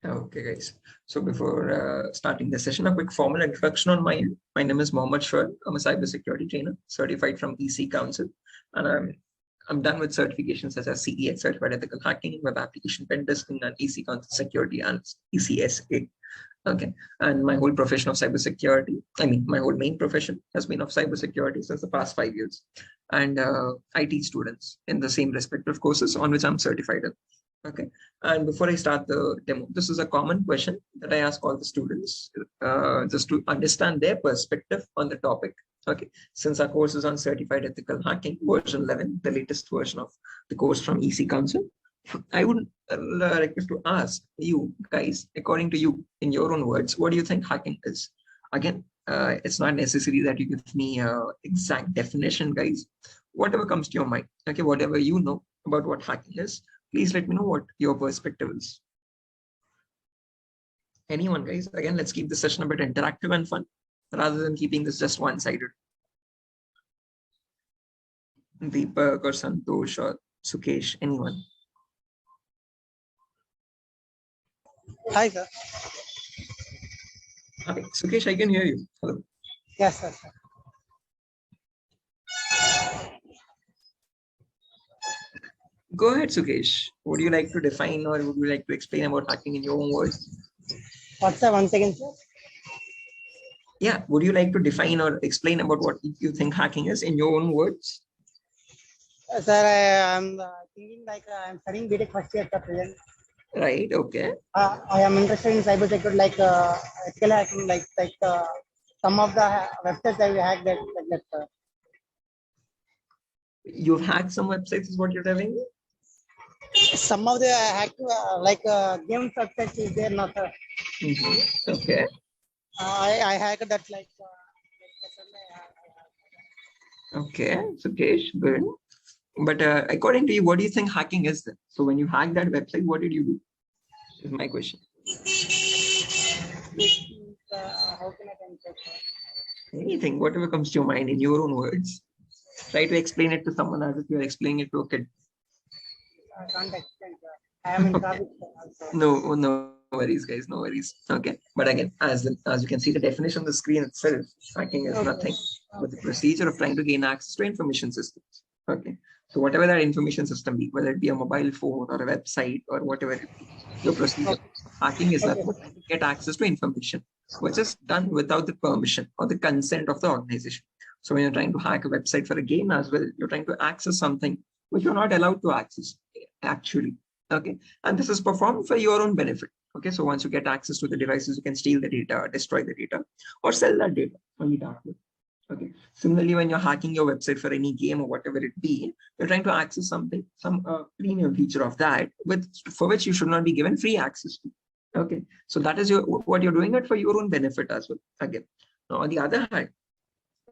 Okay, guys. So before starting the session, a quick formal introduction on my end. My name is Mohammed Shoaib. I'm a cybersecurity trainer, certified from EC Council, and I'm done with certifications such as CEH, Certified Ethical Hacking, Web Application Pen Testing, and EC Council Security and ECSA. Okay, and my whole profession of cybersecurity, my whole main profession has been of cybersecurity since the past 5 years, and I teach students in the same respective courses on which I'm certified in. Okay, and before I start the demo, this is a common question that I ask all the students just to understand their perspective on the topic. Okay, since our course is on certified ethical hacking version 11, the latest version of the course from EC Council, I would request to ask you guys, according to you, in your own words, what do you think hacking is? Again, it's not necessary that you give me an exact definition, guys. Whatever comes to your mind, okay, whatever you know about what hacking is, please let me know what your perspective is. Anyone, guys? Again, let's keep the session a bit interactive and fun rather than keeping this just one-sided. Deepak or Santosh or Sukesh, anyone? Hi, sir. Hi, Sukesh, I can hear you. Hello. Yes, sir. Go ahead, Sukesh. Would you like to define or would you like to explain about hacking in your own words? What's that? 1 second, sir. Yeah, would you like to define or explain about what you think hacking is in your own words? Sir, I am thinking like I'm studying BTech first year at present. Right, okay. I am interested in cybersecurity, like ethical hacking, like some of the websites that we hacked that, like that, sir. You've hacked some websites is what you're telling me? Some of the hacked, game websites is there, not sir. Okay. I hacked that like. Okay, Sukesh, good. But according to you, what do you think hacking is then? So when you hacked that website, what did you do? Is my question. How can I answer? Anything, whatever comes to your mind in your own words. Try to explain it to someone as if you're explaining it to a kid. I can't explain, sir. I am in traffic. No worries, guys, no worries. Okay, but again, as you can see, the definition on the screen itself, hacking is nothing but the procedure of trying to gain access to information systems. Okay, so whatever that information system be, whether it be a mobile phone or a website or whatever it be, your procedure hacking is nothing but to get access to information, which is done without the permission or the consent of the organization. So when you're trying to hack a website for a game as well, you're trying to access something which you're not allowed to access actually. Okay, and this is performed for your own benefit. Okay, so once you get access to the devices, you can steal the data, destroy the data, or sell that data on the dark web. Okay, similarly, when you're hacking your website for any game or whatever it be, you're trying to access something, some premium feature of that, for which you should not be given free access to. Okay, so that is what you're doing it for your own benefit as well. Again, now on the other hand,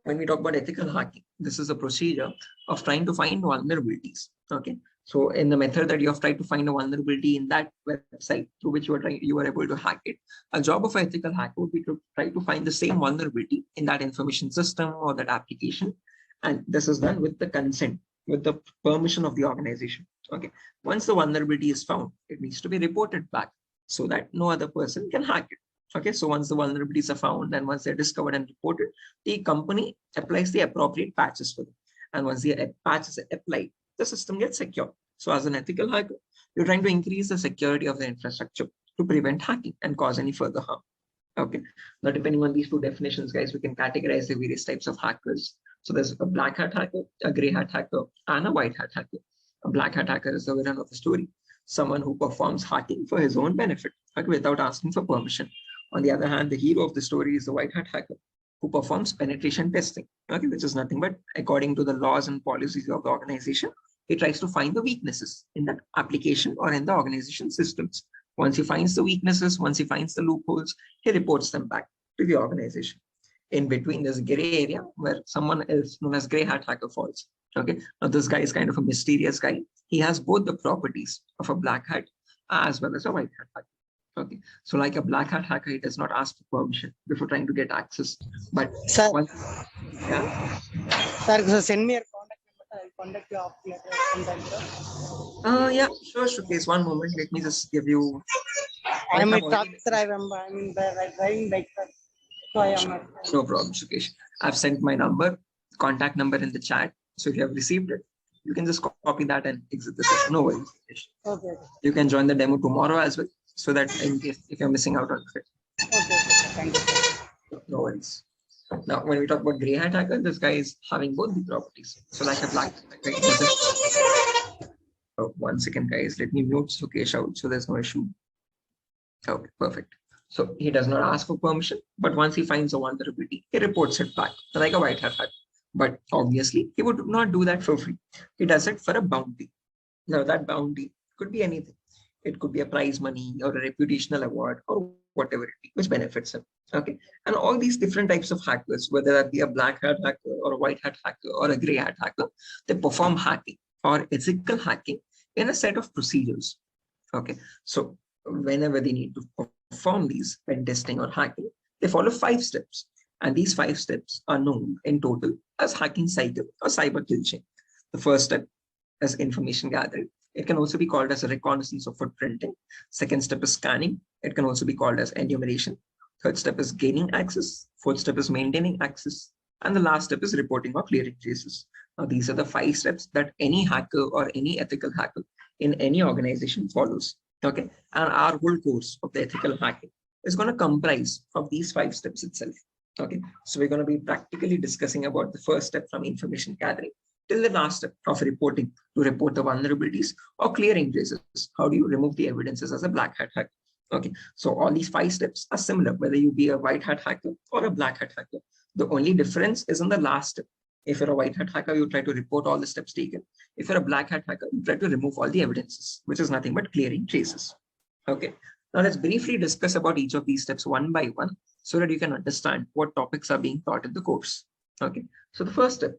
when we talk about ethical hacking, this is a procedure of trying to find vulnerabilities. Okay, so in the method that you have tried to find a vulnerability in that website through which you are able to hack it, a job of an ethical hacker would be to try to find the same vulnerability in that information system or that application, and this is done with the consent, with the permission of the organization. Okay, once the vulnerability is found, it needs to be reported back so that no other person can hack it. Okay, so once the vulnerabilities are found and once they're discovered and reported, the company applies the appropriate patches for them. And once the patches are applied, the system gets secure. So as an ethical hacker, you're trying to increase the security of the infrastructure to prevent hacking and cause any further harm. Okay, now depending on these two definitions, guys, we can categorize the various types of hackers. So there's a black hat hacker, a gray hat hacker, and a white hat hacker. A black hat hacker is the villain of the story, someone who performs hacking for his own benefit, okay, without asking for permission. On the other hand, the hero of the story is the white hat hacker who performs penetration testing, okay, which is nothing but according to the laws and policies of the organization, he tries to find the weaknesses in that application or in the organization systems. Once he finds the weaknesses, once he finds the loopholes, he reports them back to the organization. In between, there's a gray area where someone else known as gray hat hacker falls. Okay, now this guy is kind of a mysterious guy. He has both the properties of a black hat as well as a white hat hacker. Okay, so like a black hat hacker, he does not ask for permission before trying to get access. But sir, yeah, sir, send me your contact number. I'll contact you after later. Yeah, sure, Shrukesh. One moment, let me just give you I'm a I've truck already driver. I mean, driving bike. So I am. no problem, Sukesh. I've sent my number, contact number in the chat. So if you have received it, you can just copy that and exit the session. No worries, Sukesh. Okay. You can join the demo tomorrow as well, so that in case if you're missing out on it. Okay. Thank you. No worries. Now, when we talk about gray hat hacker, this guy is having both the properties. So like a black hat hacker, it doesn't. Oh, 1 second, guys. Let me mute Sukesh out so there's no issue. Okay, perfect. So he does not ask for permission, but once he finds a vulnerability, he reports it back, like a white hat hacker. But obviously, he would not do that for free. He does it for a bounty. Now, that bounty could be anything. It could be a prize money or a reputational award or whatever it be, which benefits him. Okay. And all these different types of hackers, whether that be a black hat hacker or a white hat hacker or a gray hat hacker, they perform hacking or ethical hacking in a set of procedures. Okay. So whenever they need to perform these pen testing or hacking, they follow 5 steps. And these 5 steps are known in total as hacking cycle or cyber kill chain. The first step is information gathering. It can also be called as a reconnaissance or footprinting. Second step is scanning. It can also be called as enumeration. Third step is gaining access. Fourth step is maintaining access. And the last step is reporting or clearing traces. Now, these are the 5 steps that any hacker or any ethical hacker in any organization follows. Okay. And our whole course of the ethical hacking is going to comprise of these 5 steps itself. Okay. So we're going to be practically discussing about the first step from information gathering till the last step of reporting to report the vulnerabilities or clearing traces. How do you remove the evidences as a black hat hacker? Okay, so all these 5 steps are similar, whether you be a white hat hacker or a black hat hacker. The only difference is in the last step. If you're a white hat hacker, you try to report all the steps taken. If you're a black hat hacker, you try to remove all the evidences, which is nothing but clearing traces. Okay, now let's briefly discuss about each of these steps one by one so that you can understand what topics are being taught in the course. Okay, so the first step,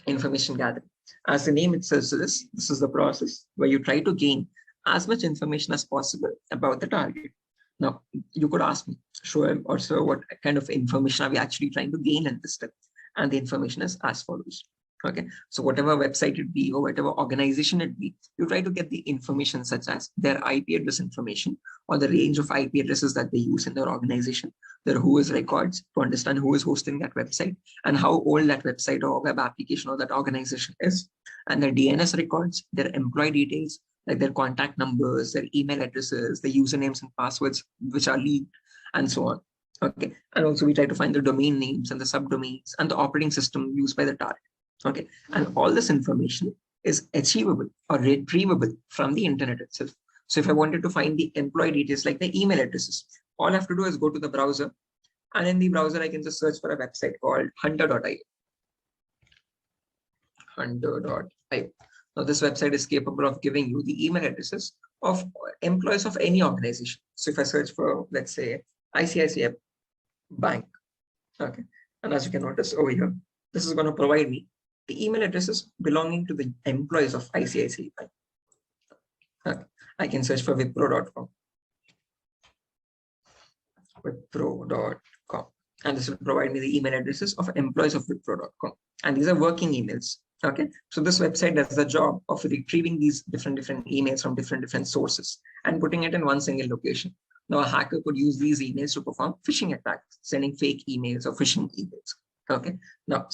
information gathering. As the name itself says, this is the process where you try to gain as much information as possible about the target. Now, you could ask me, Shoaib or sir, what kind of information are we actually trying to gain in this step? And the information is as follows. Okay, so whatever website it be or whatever organization it be, you try to get the information such as their IP address information or the range of IP addresses that they use in their organization, their whois records to understand who is hosting that website and how old that website or web application or that organization is, and their DNS records, their employee details, like their contact numbers, their email addresses, their usernames and passwords, which are leaked, and so on. Okay, and also we try to find the domain names and the subdomains and the operating system used by the target. Okay, and all this information is achievable or retrievable from the internet itself. So if I wanted to find the employee details, like the email addresses, all I have to do is go to the browser, and in the browser, I can just search for a website called hunter.io. Hunter.io. Now, this website is capable of giving you the email addresses of employees of any organization. So if I search for, let's say, ICICI Bank, okay, and as you can notice over here, this is going to provide me the email addresses belonging to the employees of ICICI Bank. Okay. I can search for wipro.com. Wipro.com. And this will provide me the email addresses of employees of wipro.com. And these are working emails. Okay. So this website does the job of retrieving these different emails from different sources and putting it in one single location. Now, a hacker could use these emails to perform phishing attacks, sending fake emails or phishing emails. Okay. Now,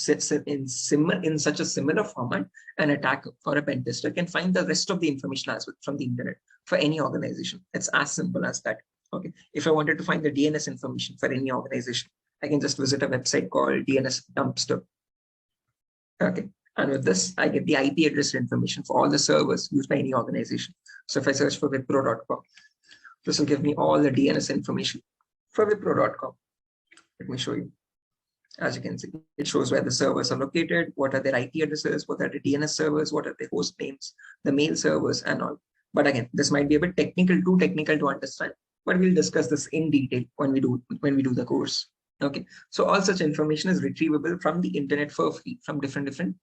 in such a similar format, an attacker or a pen tester can find the rest of the information as well from the internet for any organization. It's as simple as that. Okay. If I wanted to find the DNS information for any organization, I can just visit a website called DNS Dumpster. Okay. And with this, I get the IP address information for all the servers used by any organization. So if I search for wipro.com, this will give me all the DNS information for wipro.com. Let me show you. As you can see, it shows where the servers are located, what are their IP addresses, what are the DNS servers, what are the host names, the mail servers, and all. But again, this might be a bit technical, too technical to understand, but we'll discuss this in detail when we do the course. Okay, so all such information is retrievable from the internet for free from different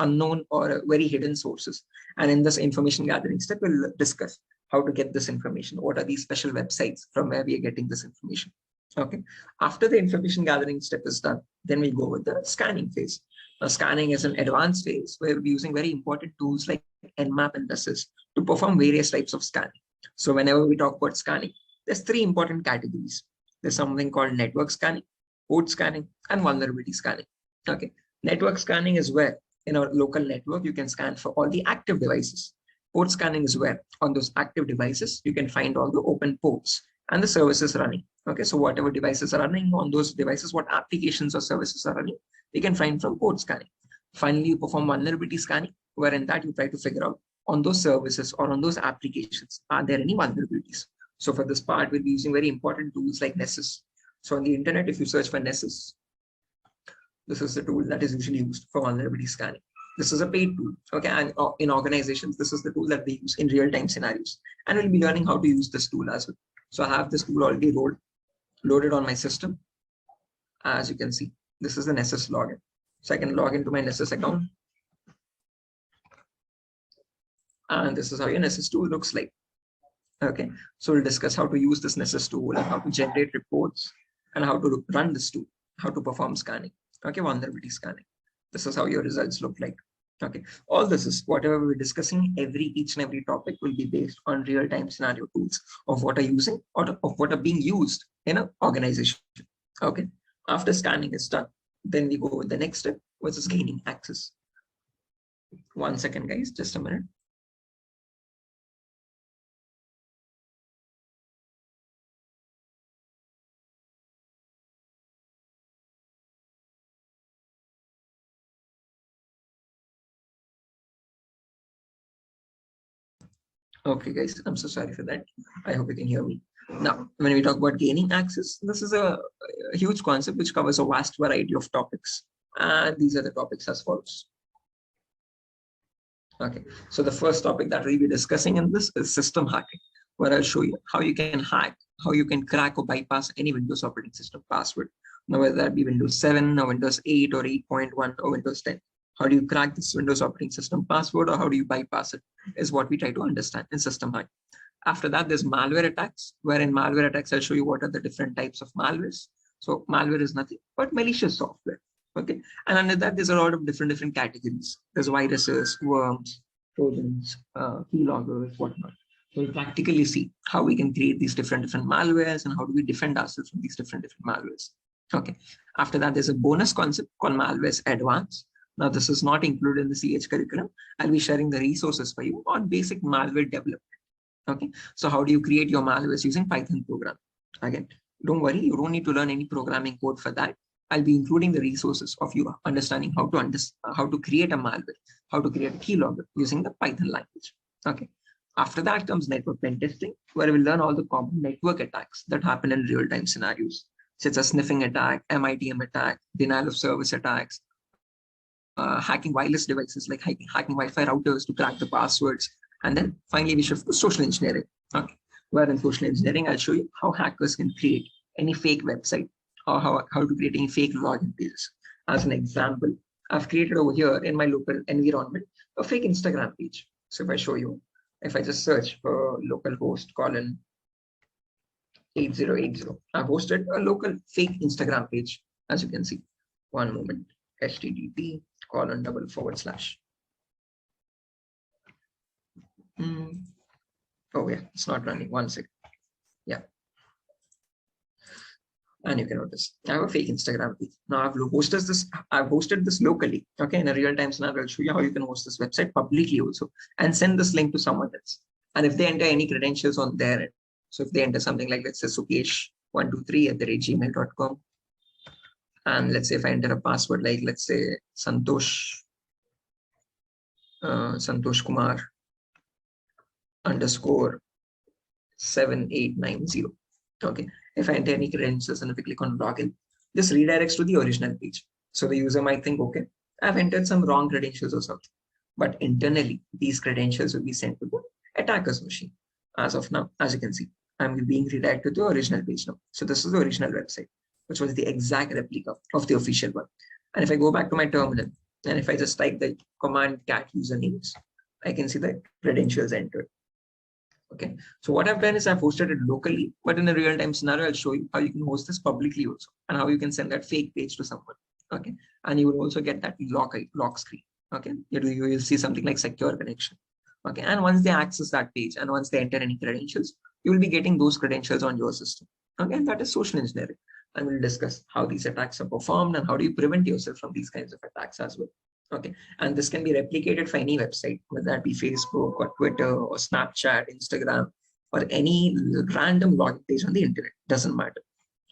unknown or very hidden sources. And in this information gathering step, we'll discuss how to get this information. What are these special websites from where we are getting this information? Okay. After the information gathering step is done, then we go with the scanning phase. Now, scanning is an advanced phase where we'll be using very important tools like Nmap and DURGASOFT to perform various types of scanning. So whenever we talk about scanning, there's three important categories. There's something called network scanning, port scanning, and vulnerability scanning. Okay, network scanning is where in our local network you can scan for all the active devices. Port scanning is where on those active devices you can find all the open ports and the services running. Okay, so whatever devices are running on those devices, what applications or services are running, you can find from port scanning. Finally, you perform vulnerability scanning, where in that you try to figure out on those services or on those applications, are there any vulnerabilities? So for this part, we'll be using very important tools like Nessus. So on the internet, if you search for Nessus, this is the tool that is usually used for vulnerability scanning. This is a paid tool, okay? And in organizations, this is the tool that they use in real-time scenarios. And we'll be learning how to use this tool as well. So I have this tool already loaded on my system. As you can see, this is the Nessus login. So I can log into my Nessus account. And this is how your Nessus tool looks like. Okay, so we'll discuss how to use this Nessus tool and how to generate reports and how to run this tool, how to perform scanning. Okay, vulnerability scanning. This is how your results look like. Okay, all this is whatever we're discussing, each and every topic will be based on real-time scenario tools of what are using or of what are being used in an organization. Okay, after scanning is done, then we go with the next step, which is gaining access. 1 second, guys, just a minute. Okay, guys, I'm so sorry for that. I hope you can hear me. Now, when we talk about gaining access, this is a huge concept which covers a vast variety of topics. And these are the topics as follows. Okay, so the first topic that we'll be discussing in this is system hacking, where I'll show you how you can hack, how you can crack or bypass any Windows operating system password. Now, whether that be Windows 7 or Windows 8 or 8.1 or Windows 10. How do you crack this Windows operating system password, or how do you bypass it is what we try to understand in system hack. After that, there's malware attacks, where in malware attacks, I'll show you what are the different types of malwares. So malware is nothing but malicious software. Okay, and under that, there's a lot of different categories. There's viruses, worms, trojans, keyloggers, whatnot. So we'll practically see how we can create these different malwares and how do we defend ourselves from these different malwares. Okay, after that, there's a bonus concept called malwares advanced. Now, this is not included in the CH curriculum. I'll be sharing the resources for you on basic malware development. Okay, so how do you create your malwares using Python program? Again, don't worry, you don't need to learn any programming code for that. I'll be including the resources of you understanding how to create a malware, how to create a keylogger using the Python language. Okay, after that comes network pen testing, where we'll learn all the common network attacks that happen in real-time scenarios, such as sniffing attack, MITM attack, denial of service attacks, hacking wireless devices like hacking Wi-Fi routers to crack the passwords. And then finally, we shift to social engineering. Okay, where in social engineering, I'll show you how hackers can create any fake website or how to create any fake login pages. As an example, I've created over here in my local environment a fake Instagram page. So if I show you, if I just search for localhost colon 8080, I've hosted a local fake Instagram page, as you can see. One moment, http:// oh yeah, it's not running. 1 second. Yeah, and you can notice I have a fake Instagram page. Now I've hosted this locally. Okay, in a real-time scenario, I'll show you how you can host this website publicly also and send this link to someone else. And if they enter any credentials on their end, so if they enter something like, let's say sukesh123@gmail.com, and let's say if I enter a password like, let's say Santosh Kumar _7890. Okay, if I enter any credentials and if I click on login, this redirects to the original page. So the user might think, okay, I've entered some wrong credentials or something, but internally these credentials will be sent to the attacker's machine. As of now, as you can see, I'm being redirected to the original page now. So this is the original website, which was the exact replica of the official one. And if I go back to my terminal and if I just type the command cat usernames, I can see the credentials entered. Okay, so what I've done is I've hosted it locally, but in a real-time scenario, I'll show you how you can host this publicly also and how you can send that fake page to someone. Okay, and you will also get that lock screen. Okay, you will see something like secure connection. Okay, and once they access that page and once they enter any credentials, you will be getting those credentials on your system. Okay, and that is social engineering. And we'll discuss how these attacks are performed and how do you prevent yourself from these kinds of attacks as well. Okay, and this can be replicated for any website, whether that be Facebook or Twitter or Snapchat, Instagram, or any random login page on the internet. Doesn't matter.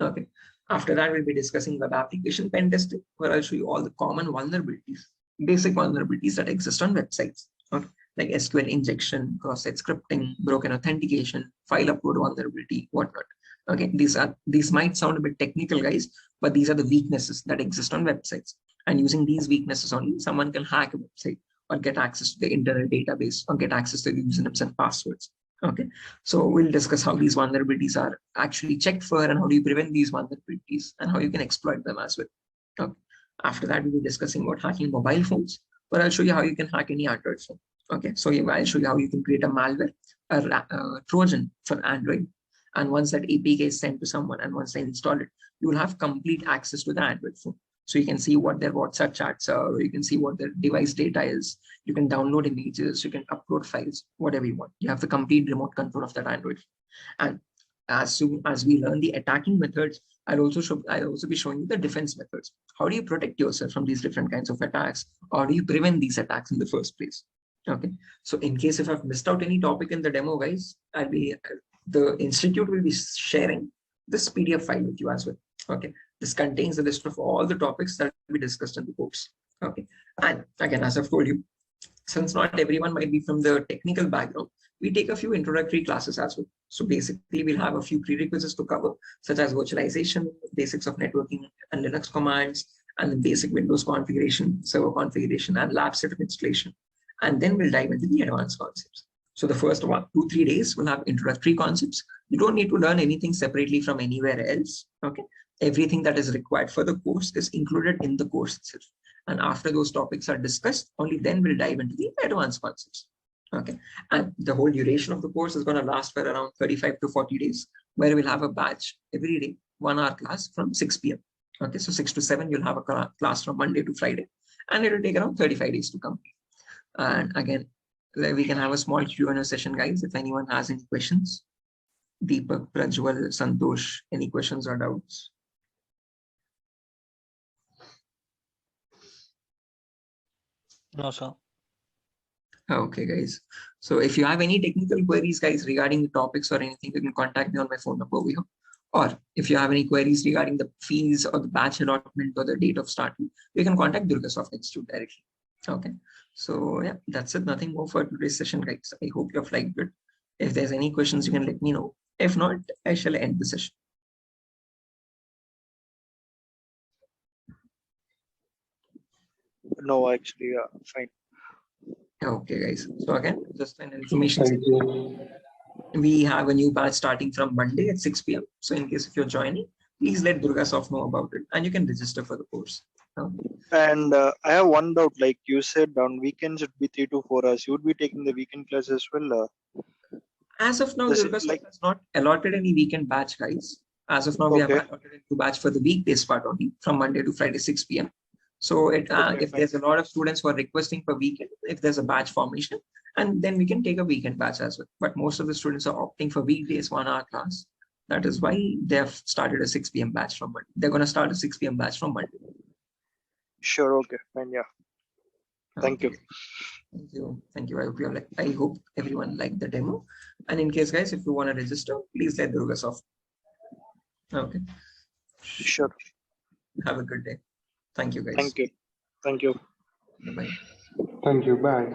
Okay. After that, we'll be discussing web application pen testing, where I'll show you all the common vulnerabilities, basic vulnerabilities that exist on websites. Okay, like SQL injection, cross-site scripting, broken authentication, file upload vulnerability, whatnot. Okay, these might sound a bit technical, guys, but these are the weaknesses that exist on websites. And using these weaknesses only, someone can hack a website or get access to the internal database or get access to the usernames and passwords. Okay, so we'll discuss how these vulnerabilities are actually checked for and how do you prevent these vulnerabilities and how you can exploit them as well. Okay. After that, we'll be discussing about hacking mobile phones, where I'll show you how you can hack any Android phone. Okay, so I'll show you how you can create a malware, a Trojan for Android. And once that APK is sent to someone and once they install it, you will have complete access to the Android phone. So you can see what their WhatsApp chats are, or you can see what their device data is. You can download images, you can upload files, whatever you want. You have the complete remote control of that Android. And as soon as we learn the attacking methods, I'll also be showing you the defense methods. How do you protect yourself from these different kinds of attacks? Or do you prevent these attacks in the first place? Okay. So in case if I've missed out any topic in the demo, guys, the institute will be sharing this PDF file with you as well. Okay. This contains a list of all the topics that we discussed in the course. Okay. And again, as I've told you, since not everyone might be from the technical background, we take a few introductory classes as well. So basically, we'll have a few prerequisites to cover, such as virtualization, basics of networking and Linux commands, and the basic Windows configuration, server configuration, and lab setup installation. And then we'll dive into the advanced concepts. So the first 1, 2, 3 days, we'll have introductory concepts. You don't need to learn anything separately from anywhere else. Okay. Everything that is required for the course is included in the course itself. And after those topics are discussed, only then we'll dive into the advanced concepts. Okay. And the whole duration of the course is going to last for around 35 to 40 days, where we'll have a batch every day, 1 hour class from 6 p.m. Okay. So 6 to 7, you'll have a class from Monday to Friday, and it will take around 35 days to complete. And again, we can have a small Q&A session, guys, if anyone has any questions. Deepak, Prajwal, Santosh, any questions or doubts? No, sir. Okay, guys. So if you have any technical queries, guys, regarding the topics or anything, you can contact me on my phone number over here. Or if you have any queries regarding the fees or the batch allotment or the date of starting, you can contact DURGASOFT Institute directly. Okay. So yeah, that's it. Nothing more for today's session, guys. I hope you have liked it. If there's any questions, you can let me know. If not, I shall end the session. No, actually, fine. Okay, guys. So again, just an information. Thank you. We have a new batch starting from Monday at 6 p.m. So in case if you're joining, please let DURGASOFT know about it and you can register for the course. And I have one doubt, like you said, on weekends it would be 3 to 4 hours. You would be taking the weekend class as well? As of now, DURGASOFT has not allotted any weekend batch, guys. As of now, we have allotted a batch for the weekdays part only from Monday to Friday, 6 p.m. So if there's a lot of students who are requesting for weekend, if there's a batch formation, and then we can take a weekend batch as well. But most of the students are opting for weekdays, 1 hour class. That is why they have started a 6 p.m. batch from Monday. They're going to start a 6 p.m. batch from Monday. Sure. Okay. Fine. Yeah. Thank you. Thank you. Thank you. I hope everyone liked the demo. And in case, guys, if you want to register, please let DURGASOFT. Okay. Sure. Have a good day. Thank you, guys. Thank you. Thank you. Bye-bye. Thank you. Bye.